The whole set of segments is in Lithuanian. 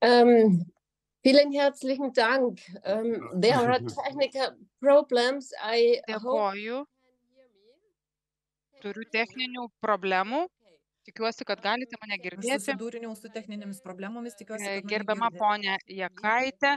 Ähm, Vielen herzlichen Dank. There are technical problems. I hope Dėkoju, turiu techninių problemų. Tikiuosi, kad galite mane Aš girdėti. susidūriniau su techninėmis problemomis, tikiuosi, kad mane Gerbiama girdi. ponė Jakaitė,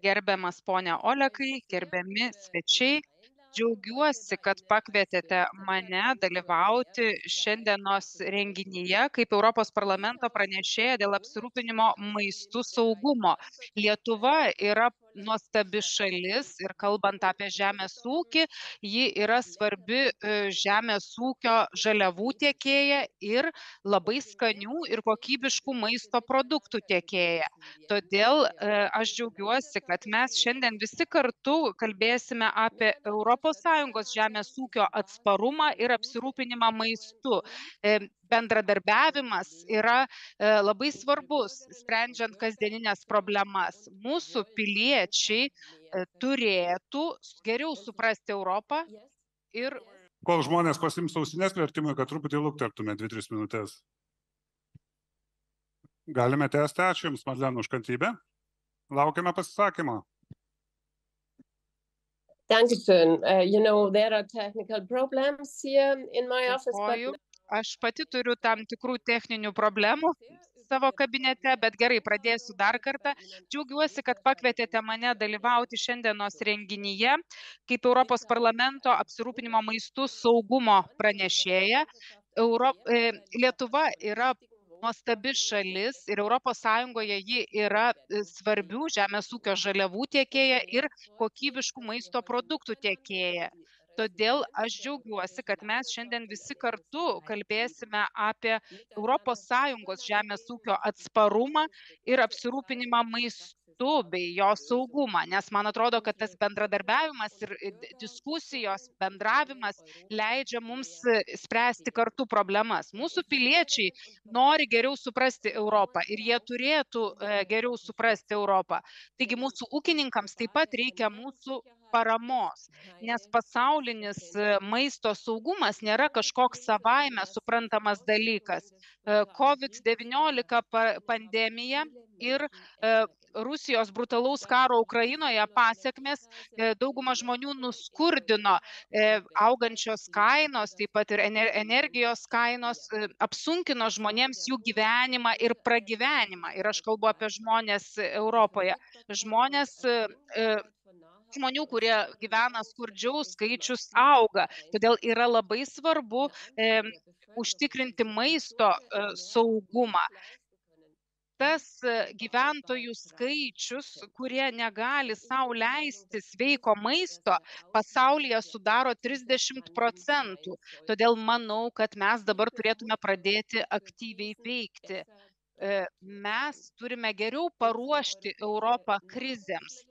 gerbiamas ponė Olekai, gerbiami svečiai. Džiaugiuosi, kad pakvietėte mane dalyvauti šiandienos renginyje kaip Europos parlamento pranešėja dėl apsirūpinimo maistų saugumo. Lietuva yra nuostabi šalis ir kalbant apie žemės ūkį, ji yra svarbi žemės ūkio žaliavų tiekėja ir labai skanių ir kokybiškų maisto produktų tiekėja. Todėl aš džiaugiuosi, kad mes šiandien visi kartu kalbėsime apie ES žemės ūkio atsparumą ir apsirūpinimą maistu. Bendradarbiavimas yra labai svarbus, sprendžiant kasdieninės problemas. Mūsų piliečiai turėtų geriau suprasti Europą ir Kol žmonės pasiims ausinės vertimui, kad truputį luktertume 2-3 minutės. Galime tęsti. Ačiū Jums, Madlen, už kantrybę. Laukiame pasisakymo. Dankeschön. There are technical problems here in my office, Dėkoju. but Aš pati turiu tam tikrų techninių problemų savo kabinete, bet gerai, pradėsiu dar kartą. Džiaugiuosi, kad pakvietėte mane dalyvauti šiandienos renginyje kaip Europos parlamento apsirūpinimo maistų saugumo pranešėja. Lietuva yra nuostabi šalis ir ES ji yra svarbių žemės ūkio žaliavų tiekėja ir kokybiškų maisto produktų tiekėja. Todėl aš džiaugiuosi, kad mes šiandien visi kartu kalbėsime apie ES žemės ūkio atsparumą ir apsirūpinimą maistu bei jo saugumą, nes man atrodo, kad tas bendradarbiavimas ir diskusijos, bendravimas leidžia mums spręsti kartu problemas. Mūsų piliečiai nori geriau suprasti Europą ir jie turėtų geriau suprasti Europą. Taigi mūsų ūkininkams taip pat reikia mūsų paramos, nes pasaulinis maisto saugumas nėra kažkoks savaime suprantamas dalykas. COVID-19 pandemija ir Rusijos brutalaus karo Ukrainoje pasekmės daugumą žmonių nuskurdino, augančios kainos, taip pat ir energijos kainos apsunkino žmonėms jų gyvenimą ir pragyvenimą. Ir aš kalbu apie žmonės Europoje. Žmonių, kurie gyvena skurdžiau, skaičius auga. Todėl yra labai svarbu užtikrinti maisto saugumą. Tas gyventojų skaičius, kurie negali sau leisti sveiko maisto, pasaulyje sudaro 30%. Todėl manau, kad mes dabar turėtume pradėti aktyviai veikti. Mes turime geriau paruošti Europą krizėms.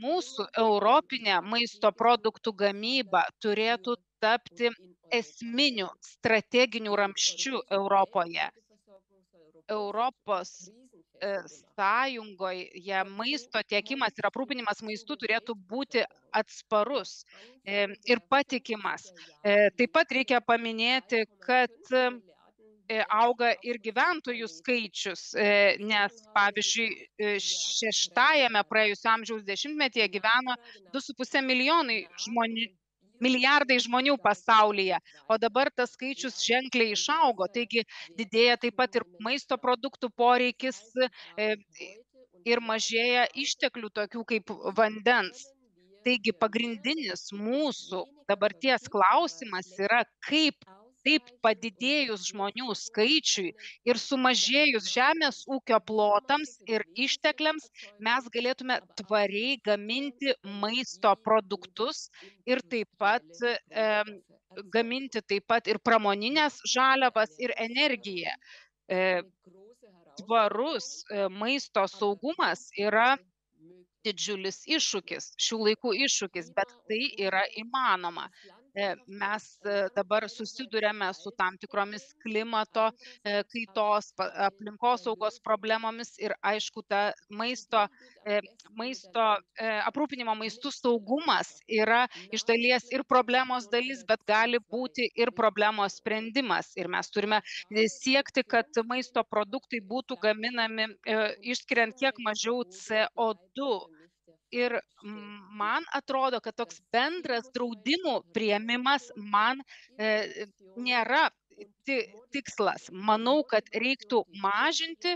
Mūsų europinė maisto produktų gamyba turėtų tapti esminiu strateginiu ramsčiu Europoje. Europos Sąjungoje maisto tiekimas ir aprūpinimas maistu turėtų būti atsparus ir patikimas. Taip pat reikia paminėti, kad auga ir gyventojų skaičius, nes, pavyzdžiui, 6-ame praėjusio amžiaus dešimtmetyje gyveno 2,5 milijardai žmonių pasaulyje, o dabar tas skaičius ženkliai išaugo, taigi didėja taip pat ir maisto produktų poreikis ir mažėja išteklių tokių kaip vandens. Taigi pagrindinis mūsų dabarties klausimas yra, kaip taip padidėjus žmonių skaičiui ir sumažėjus žemės ūkio plotams ir ištekliams mes galėtume tvariai gaminti maisto produktus ir taip pat gaminti taip pat ir pramoninės žaliavas ir energiją. Tvarus maisto saugumas yra didžiulis iššūkis, šių laikų iššūkis, bet tai yra įmanoma. mes dabar susidurėme su tam tikromis klimato kaitos, aplinkosaugos problemomis ir aišku, ta maisto aprūpinimo maistų saugumas yra iš dalies ir problemos dalis, bet gali būti ir problemos sprendimas. Ir mes turime siekti, kad maisto produktai būtų gaminami išskiriant kiek mažiau CO2. Ir man atrodo, kad toks bendras draudimų priėmimas man nėra tikslas. Manau, kad reiktų mažinti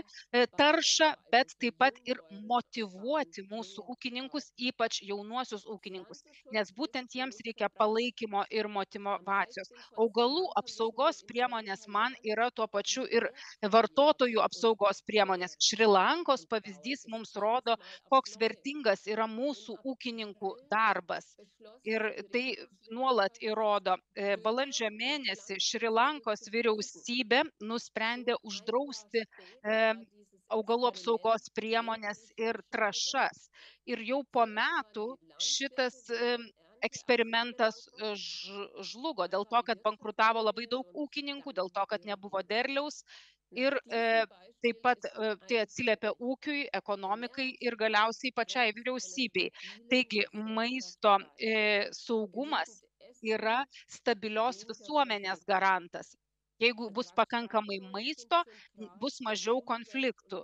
taršą, bet taip pat ir motyvuoti mūsų ūkininkus, ypač jaunuosius ūkininkus, nes būtent jiems reikia palaikymo ir motyvacijos. Augalų apsaugos priemonės man yra tuo pačiu ir vartotojų apsaugos priemonės. Šri Lankos pavyzdys mums rodo, koks vertingas yra mūsų ūkininkų darbas. Ir tai nuolat įrodo. Balandžio mėnesį Šri Lankos vyriausybė nusprendė uždrausti augalų apsaugos priemonės ir trąšas. Ir jau po metų šitas eksperimentas žlugo dėl to, kad bankrutavo labai daug ūkininkų, dėl to, kad nebuvo derliaus. Ir taip pat tai atsiliepia ūkiui, ekonomikai ir galiausiai pačiai vyriausybei. Taigi maisto saugumas yra stabilios visuomenės garantas. Jeigu bus pakankamai maisto, bus mažiau konfliktų.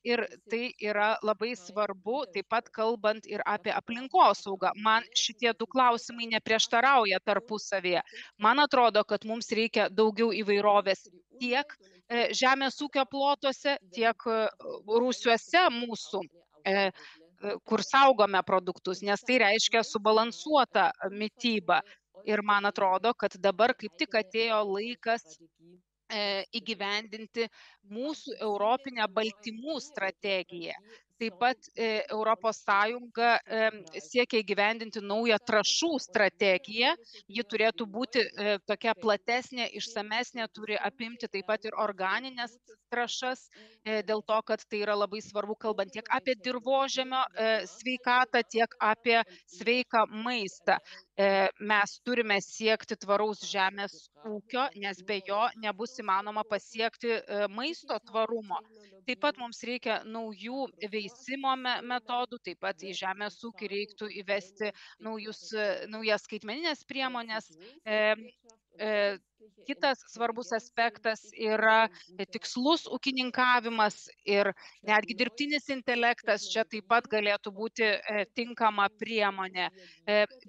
Ir tai yra labai svarbu, taip pat kalbant ir apie aplinkosaugą. Man šitie du klausimai neprieštarauja tarpusavėje. Man atrodo, kad mums reikia daugiau įvairovės tiek žemės ūkio plotuose, tiek rūsiuose mūsų, kur saugome produktus, nes tai reiškia subalansuotą mitybą. Ir man atrodo, kad dabar kaip tik atėjo laikas įgyvendinti mūsų europinę baltymų strategiją. Taip pat Europos Sąjunga siekia įgyvendinti naują trąšų strategiją. Ji turėtų būti tokia platesnė, išsamesnė, turi apimti taip pat ir organinės trąšas, dėl to, kad tai yra labai svarbu, kalbant tiek apie dirvožemio sveikatą, tiek apie sveiką maistą. Mes turime siekti tvaraus žemės ūkio, nes be jo nebus įmanoma pasiekti maisto tvarumo. Taip pat mums reikia naujų veisimo metodų, taip pat į žemės ūkį reiktų įvesti naujas skaitmeninės priemonės. Kitas svarbus aspektas yra tikslus ūkininkavimas ir netgi dirbtinis intelektas čia taip pat galėtų būti tinkama priemonė.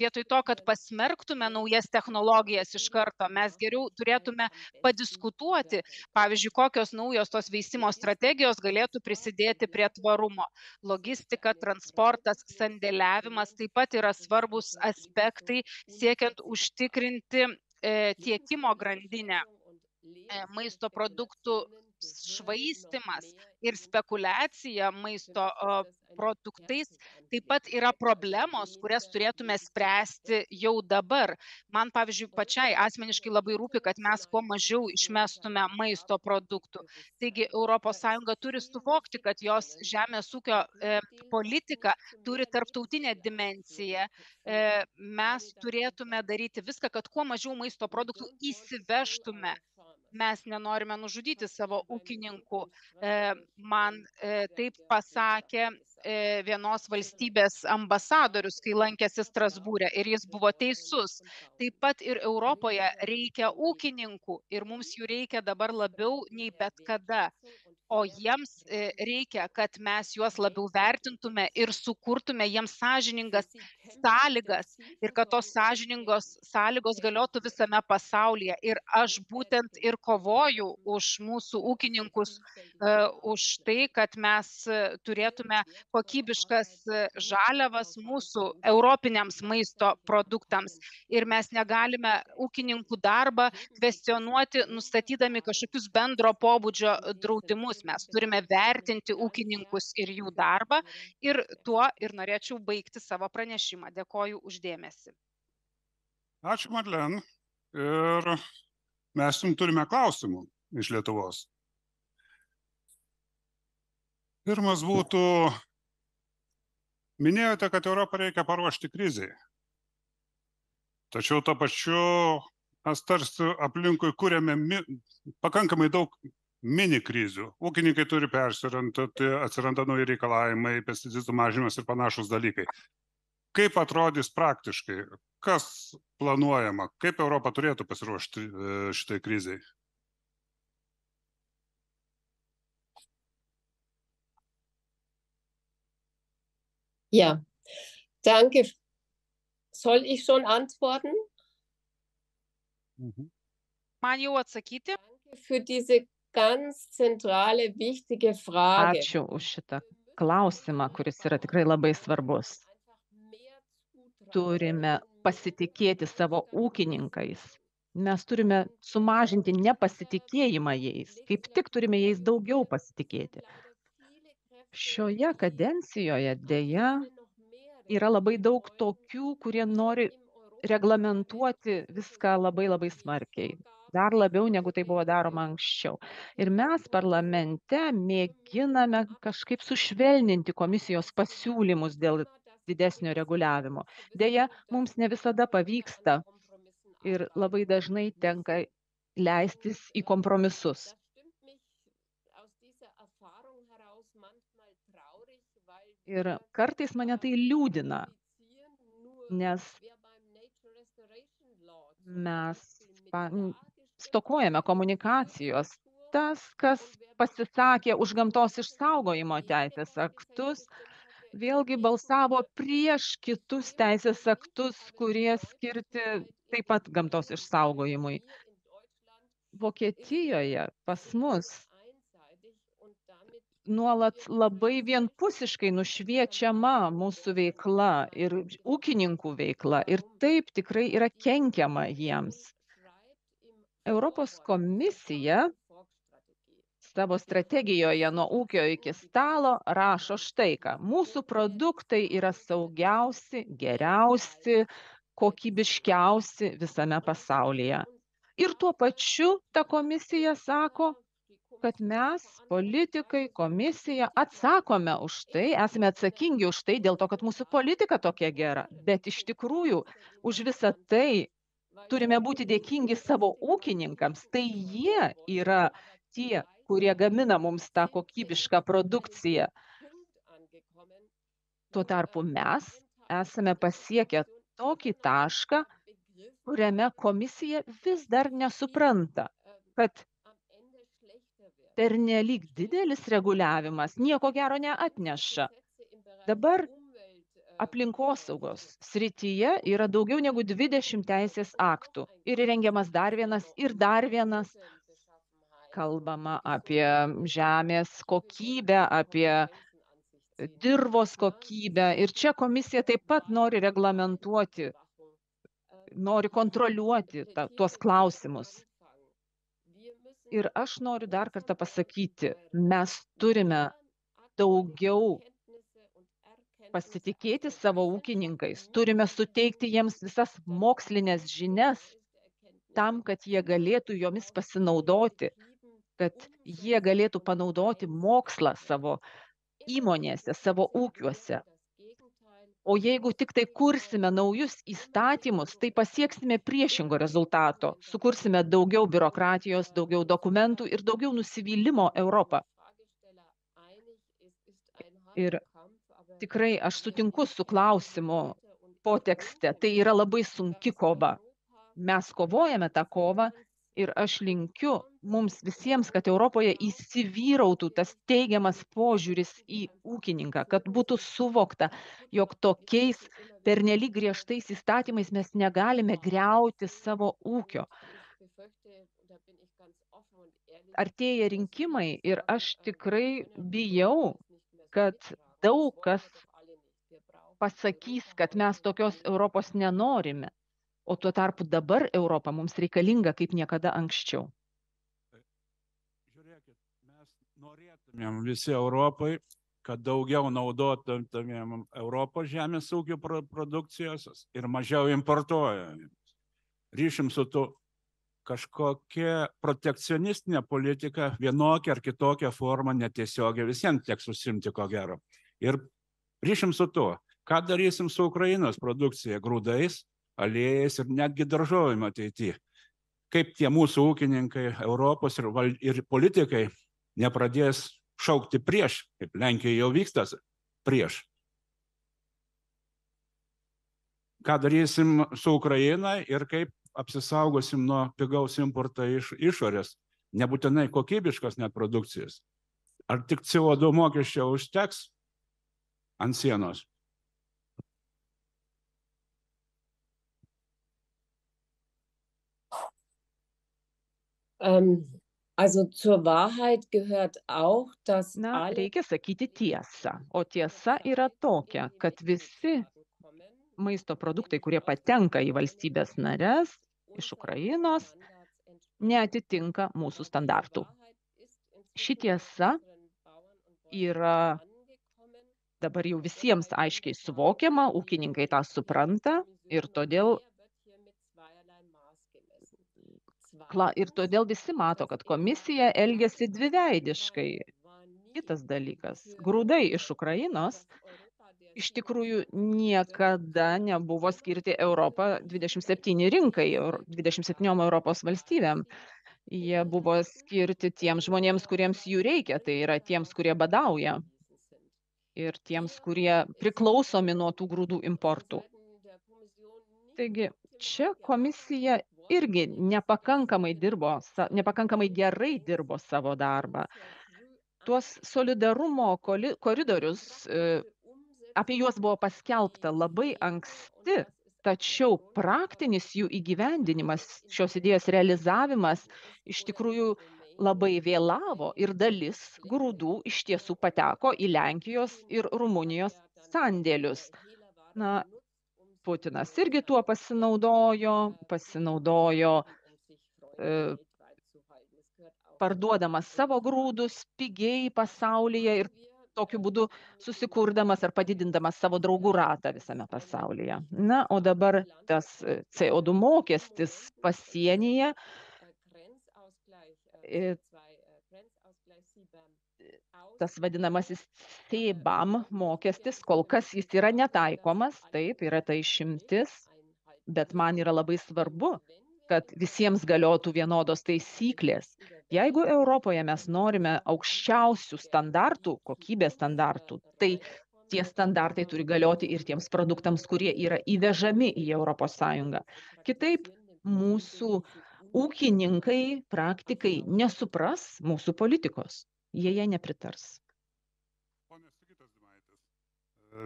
Vietoj to, kad pasmerktume naujas technologijas iš karto, mes geriau turėtume padiskutuoti, pavyzdžiui, kokios naujos tos veisimo strategijos galėtų prisidėti prie tvarumo. Logistika, transportas, sandėliavimas taip pat yra svarbus aspektai siekiant užtikrinti tiekimo grandinę. Maisto produktų švaistymas ir spekulacija maisto produktais taip pat yra problemos, kurias turėtume spręsti jau dabar. Man, pavyzdžiui, pačiai asmeniškai labai rūpi, kad mes kuo mažiau išmestume maisto produktų. Taigi ES turi suvokti, kad jos žemės ūkio politika turi tarptautinę dimensiją. Mes turėtume daryti viską, kad kuo mažiau maisto produktų įsivežtume. Mes nenorime nužudyti savo ūkininkų. Man taip pasakė vienos valstybės ambasadorius, kai lankėsi Strasbūre, ir jis buvo teisus. Taip pat ir Europoje reikia ūkininkų ir mums jų reikia dabar labiau nei bet kada. O jiems reikia, kad mes juos labiau vertintume ir sukurtume jiems sąžiningas sąlygas ir kad tos sąžiningos sąlygos galiotų visame pasaulyje. Ir aš būtent ir kovoju už mūsų ūkininkus, už tai, kad mes turėtume kokybiškas žaliavas mūsų europiniams maisto produktams. Ir mes negalime ūkininkų darbą kvestionuoti, nustatydami kažkokius bendro pobūdžio draudimus. Mes turime vertinti ūkininkus ir jų darbą ir tuo ir norėčiau baigti savo pranešimą. Dėkoju uždėmesi. Ačiū, Madlen. Ir mes jums turime klausimų iš Lietuvos. Pirmas būtų, minėjote, kad Europą reikia paruošti krizei. Tačiau to pačiu mes tarsi aplinkui kūrėme pakankamai daug mini krizių. Ūkininkai turi persiorientuoti, atsiranda nauji reikalavimai, pesticidų mažinimas ir panašus dalykai. Kaip atrodys praktiškai? Kas planuojama? Kaip Europa turėtų pasiruošti šitai krizai? Ja, danke. Soll ich schon antworten? Man jau atsakyti? Danke für diese ganz zentrale, wichtige Frage. Ačiū už šitą klausimą, kuris yra tikrai labai svarbus. Turime pasitikėti savo ūkininkais. Mes turime sumažinti nepasitikėjimą jais. Kaip tik turime jais daugiau pasitikėti. Šioje kadencijoje dėja yra labai daug tokių, kurie nori reglamentuoti viską labai smarkiai. Dar labiau, negu tai buvo daroma anksčiau. Ir mes parlamente mėginame kažkaip sušvelninti komisijos pasiūlymus dėl didesnio reguliavimo. Deja, mums ne visada pavyksta ir labai dažnai tenka leistis į kompromisus. Ir kartais mane tai liūdina, nes mes stokojame komunikacijos. Tas, kas pasisakė už gamtos išsaugojimo teisės aktus, vėlgi balsavo prieš kitus teisės aktus, kurie skirti taip pat gamtos išsaugojimui. Vokietijoje pas mus nuolat labai vienpusiškai nušviečiama mūsų veikla ir ūkininkų veikla ir taip tikrai yra kenkiama jiems. Europos komisija savo strategijoje nuo ūkio iki stalo rašo štai ką. Mūsų produktai yra saugiausi, geriausi, kokybiškiausi visame pasaulyje. Ir tuo pačiu ta komisija sako, kad mes, politikai, komisija, atsakome už tai, esame atsakingi už tai dėl to, kad mūsų politika tokia gera. Bet iš tikrųjų už visą tai turime būti dėkingi savo ūkininkams. Tai jie yra tie, kurie gamina mums tą kokybišką produkciją. Tuo tarpu mes esame pasiekę tokį tašką, kuriame komisija vis dar nesupranta, kad pernelyg didelis reguliavimas nieko gero neatneša. Dabar aplinkosaugos srityje yra daugiau negu 20 teisės aktų ir rengiamas dar vienas. Kalbama apie žemės kokybę, apie dirvos kokybę. Ir čia komisija taip pat nori reglamentuoti, nori kontroliuoti tuos klausimus. Ir aš noriu dar kartą pasakyti, mes turime daugiau pasitikėti savo ūkininkais, turime suteikti jiems visas mokslinės žinias tam, kad jie galėtų jomis pasinaudoti, kad jie galėtų panaudoti mokslą savo įmonėse, savo ūkiuose. O jeigu tik tai kursime naujus įstatymus, tai pasieksime priešingo rezultato. Sukursime daugiau biurokratijos, daugiau dokumentų ir daugiau nusivylimo Europą. Ir tikrai aš sutinku su klausimu potekste. Tai yra labai sunki kova. Mes kovojame tą kovą ir aš linkiu mums visiems, kad Europoje įsivyrautų tas teigiamas požiūris į ūkininką, kad būtų suvokta, jog tokiais pernelyg griežtais įstatymais mes negalime griauti savo ūkio. Artėja rinkimai ir aš tikrai bijau, kad daug kas pasakys, kad mes tokios Europos nenorime. O tuo tarpu dabar Europa mums reikalinga kaip niekada anksčiau. Žiūrėkit, mes norėtumėm visi Europai, kad daugiau naudotumėm Europos žemės ūkio produkcijos ir mažiau importuojam. Ryšim su tu kažkokia protekcionistinė politika, vienokia ar kitokia forma netiesiogiai visiems teks užsiimti ko gero. Ir ryšim su tuo, ką darysim su Ukrainos produkcija grūdais, aliejais ir netgi daržovėm ateityje. Kaip tie mūsų ūkininkai, Europos ir politikai nepradės šaukti prieš, kaip Lenkija jau vyksta prieš. Ką darysim su Ukraina ir kaip apsisaugosim nuo pigaus importo iš išorės, nebūtinai kokybiškos net produkcijos. Ar tik CO2 mokesčio užteks ant sienos? Also zur Wahrheit gehört auch, dass reikia sakyti tiesą. O tiesa yra tokia, kad visi maisto produktai, kurie patenka į valstybės nares iš Ukrainos, neatitinka mūsų standartų. Ši tiesa yra dabar jau visiems aiškiai suvokiama, ūkininkai tą supranta ir todėl visi mato, kad komisija elgiasi dviveidiškai. Kitas dalykas, grūdai iš Ukrainos iš tikrųjų niekada nebuvo skirti Europą 27 rinkai, 27 Europos valstybėm. Jie buvo skirti tiems žmonėms, kuriems jų reikia, tai yra tiems, kurie badauja ir tiems, kurie priklausomi nuo tų grūdų importų. Taigi, čia komisija irgi nepakankamai gerai dirbo savo darbą. Tuos solidarumo koridorius, apie juos buvo paskelbta labai anksti, tačiau praktinis jų įgyvendinimas, šios idėjos realizavimas iš tikrųjų labai vėlavo ir dalis grūdų iš tiesų pateko į Lenkijos ir Rumunijos sandėlius. Putinas irgi tuo pasinaudojo parduodamas savo grūdus pigiai pasaulyje ir tokiu būdu susikurdamas ar padidindamas savo draugų ratą visame pasaulyje. O dabar tas CO2 mokestis pasienyje, tas vadinamasis CBAM mokestis, kol kas jis yra netaikomas, taip, yra ta išimtis, bet man yra labai svarbu, kad visiems galiotų vienodos taisyklės. Jeigu Europoje mes norime aukščiausių standartų, kokybės standartų, tai tie standartai turi galioti ir tiems produktams, kurie yra įvežami į Europos Sąjungą. Kitaip, mūsų ūkininkai, praktikai nesupras mūsų politikos. Jie jai nepritars.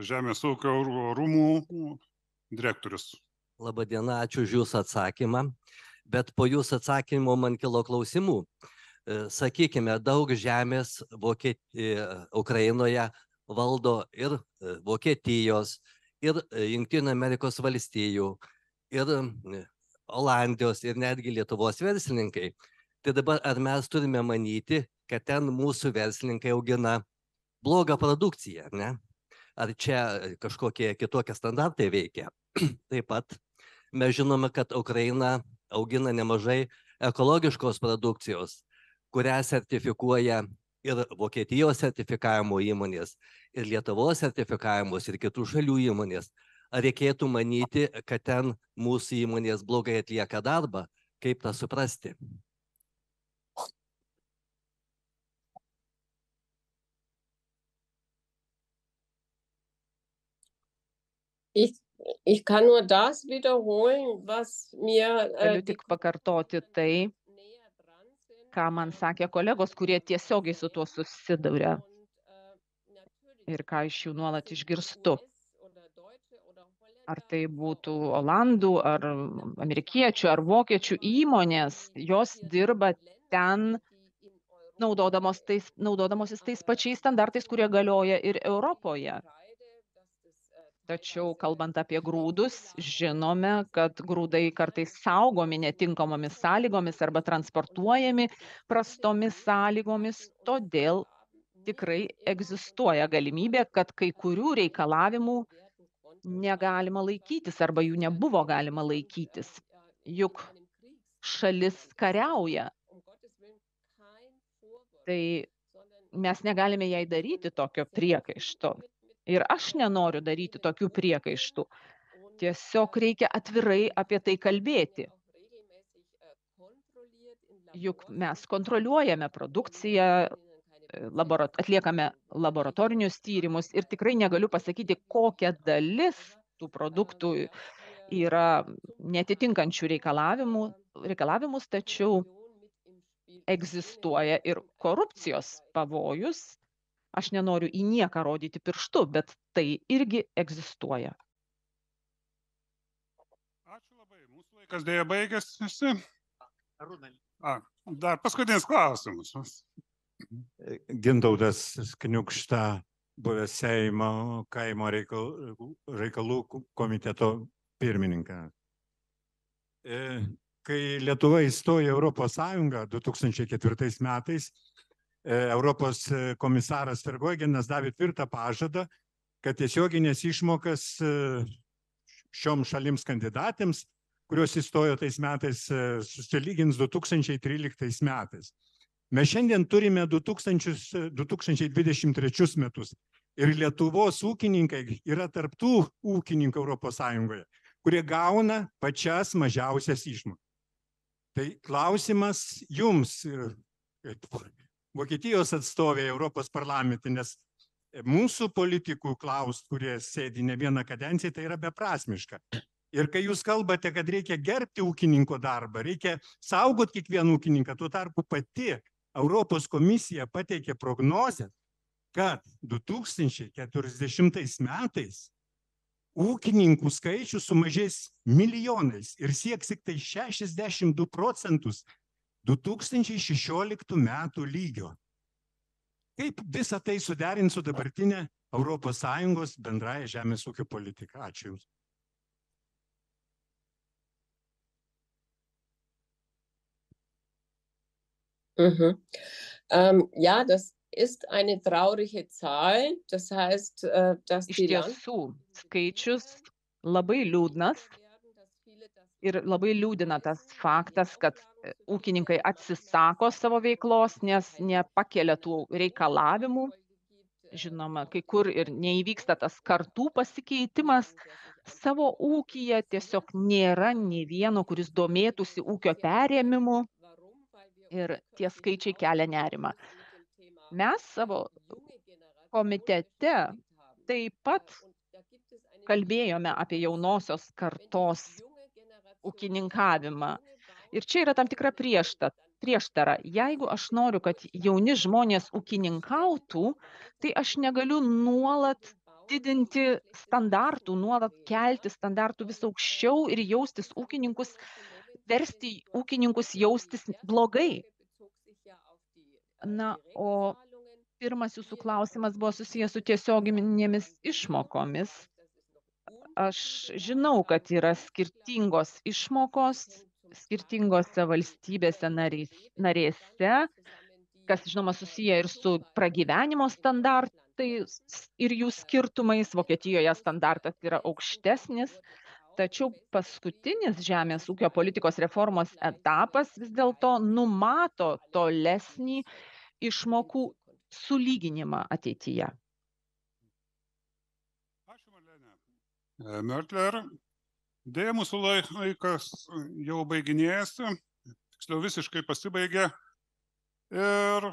Žemės ūkio rūmų direktorius. Labadiena, ačiū už jūsų atsakymą. Bet po jūsų atsakymo man kilo klausimų. Sakykime, daug žemės Ukrainoje valdo ir Vokietijos, ir Jungtinių Amerikos valstijų, ir Olandijos, ir netgi Lietuvos verslininkai. Tai dabar ar mes turime manyti, kad ten mūsų verslininkai augina blogą produkciją, ne? Ar čia kažkokie kitokie standartai veikia? Taip pat mes žinome, kad Ukraina augina nemažai ekologiškos produkcijos, kurią sertifikuoja ir Vokietijos sertifikavimo įmonės, ir Lietuvos sertifikavimos, ir kitų šalių įmonės. Ar reikėtų manyti, kad ten mūsų įmonės blogai atlieka darbą? Kaip tą suprasti? Ich kann nur das wiederholen, was mir Galiu tik pakartoti tai, ką man sakė kolegos, kurie tiesiogiai su tuo susiduria ir ką iš jų nuolat išgirstu. Ar tai būtų Olandų, ar amerikiečių, ar vokiečių įmonės, jos dirba ten naudodamosis tais pačiais standartais, kurie galioja ir Europoje. Tačiau, kalbant apie grūdus, žinome, kad grūdai kartais saugomi netinkamomis sąlygomis arba transportuojami prastomis sąlygomis, todėl tikrai egzistuoja galimybė, kad kai kurių reikalavimų negalima laikytis arba jų nebuvo galima laikytis. Juk šalis kariauja. Tai mes negalime jai daryti tokio priekaišto. Ir aš nenoriu daryti tokių priekaištų. Tiesiog reikia atvirai apie tai kalbėti. Juk mes kontroliuojame produkciją, atliekame laboratorinius tyrimus ir tikrai negaliu pasakyti, kokia dalis tų produktų yra netitinkančių reikalavimus, tačiau egzistuoja ir korupcijos pavojus. Aš nenoriu į nieką rodyti pirštu, bet tai irgi egzistuoja. Ačiū labai. Mūsų laikas dėja baigėsi. Dar paskutinis klausimas. Gintautas Kniukšta, buvęs Seimo kaimo reikalų komiteto pirmininkas. Kai Lietuva įstojo į Europos Sąjungą 2004 metais, Europos komisaras Vergogenas davė tvirtą pažadą, kad tiesioginės išmokas šioms šalims kandidatėms, kurios įstojo tais metais, susilygins 2013 metais. Mes šiandien turime 2023 metus ir Lietuvos ūkininkai yra tarptų ūkininkų Europos Sąjungoje, kurie gauna pačias mažiausias išmokas. Tai klausimas jums, Vokietijos atstovė Europos parlamente, nes mūsų politikų klaust, kurie sėdi ne vieną kadenciją, tai yra beprasmiška. Ir kai jūs kalbate, kad reikia gerbti ūkininko darbą, reikia saugoti kiekvieną ūkininką, tuo tarpu pati Europos komisija pateikė prognozę, kad 2040 metais ūkininkų skaičius sumažės milijonais ir sieks tik tai 62% 2016 metų lygio. Kaip visą tai suderint su dabartinė Europos Sąjungos bendraja žemės ūkio politika? Ačiū Jums. Ja, das ist eine traurige Zahl. Das heißt, dass Iš tiesų, skaičius labai liūdnas ir labai liūdina tas faktas, kad ūkininkai atsisako savo veiklos, nes nepakelia tų reikalavimų. Žinoma, kai kur ir neįvyksta tas kartų pasikeitimas. Savo ūkyje tiesiog nėra nei vieno, kuris domėtųsi ūkio perėmimu. Ir tie skaičiai kelia nerimą. Mes savo komitete taip pat kalbėjome apie jaunosios kartos ūkininkavimą. Ir čia yra tam tikra prieštara. Jeigu aš noriu, kad jauni žmonės ūkininkautų, tai aš negaliu nuolat didinti standartų, nuolat kelti standartų vis aukščiau ir versti ūkininkus jaustis blogai. Na, o pirmas jūsų klausimas buvo susijęs su tiesioginėmis išmokomis. Aš žinau, kad yra skirtingos išmokos skirtingose valstybėse narėse, kas, žinoma, susiję ir su pragyvenimo standartais ir jų skirtumais. Vokietijoje standartas yra aukštesnis. Tačiau paskutinis žemės ūkio politikos reformos etapas vis dėlto numato tolesnį išmokų sulyginimą ateityje. Ačiū, Marlene. Mörtler, dėja mūsų laikas jau baiginėjasi, tiksliau visiškai pasibaigė. Ir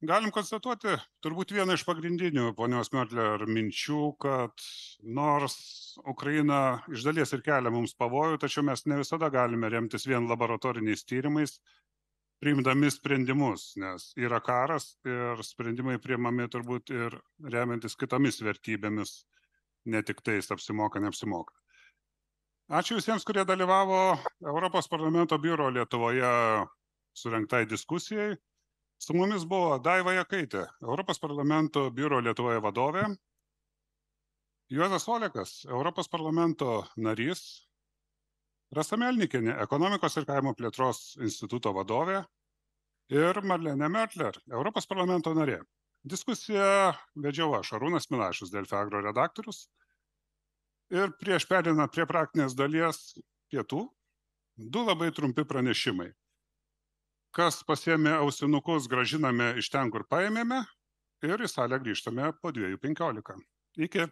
galim konstatuoti turbūt vieną iš pagrindinių ponios Mörtler minčių, kad nors Ukraina iš dalies ir kelia mums pavojų, tačiau mes ne visada galime remtis vien laboratoriniais tyrimais, priimdami sprendimus, nes yra karas ir sprendimai priimami turbūt ir remiantis kitomis vertybėmis, ne tik tais apsimoka, neapsimoka. Ačiū visiems, kurie dalyvavo Europos parlamento biuro Lietuvoje surengtai diskusijai. Su mumis buvo Daiva Jakaitė, Europos parlamento biuro Lietuvoje vadovė, Juozas Olekas, Europos parlamento narys, Rasa Melnikienė, Ekonomikos ir kaimo plėtros instituto vadovė ir Marlene Mörtler, Europos parlamento narė. Diskusiją vedžiau aš, Arūnas Milašius, Delfi Agro redaktorius. Ir prieš pereinant prie praktinės dalies pietų, 2 labai trumpi pranešimai. Kas pasiėmė ausinukus, grąžiname iš ten, kur paėmėme ir į salę grįžtame po 2:15. Iki.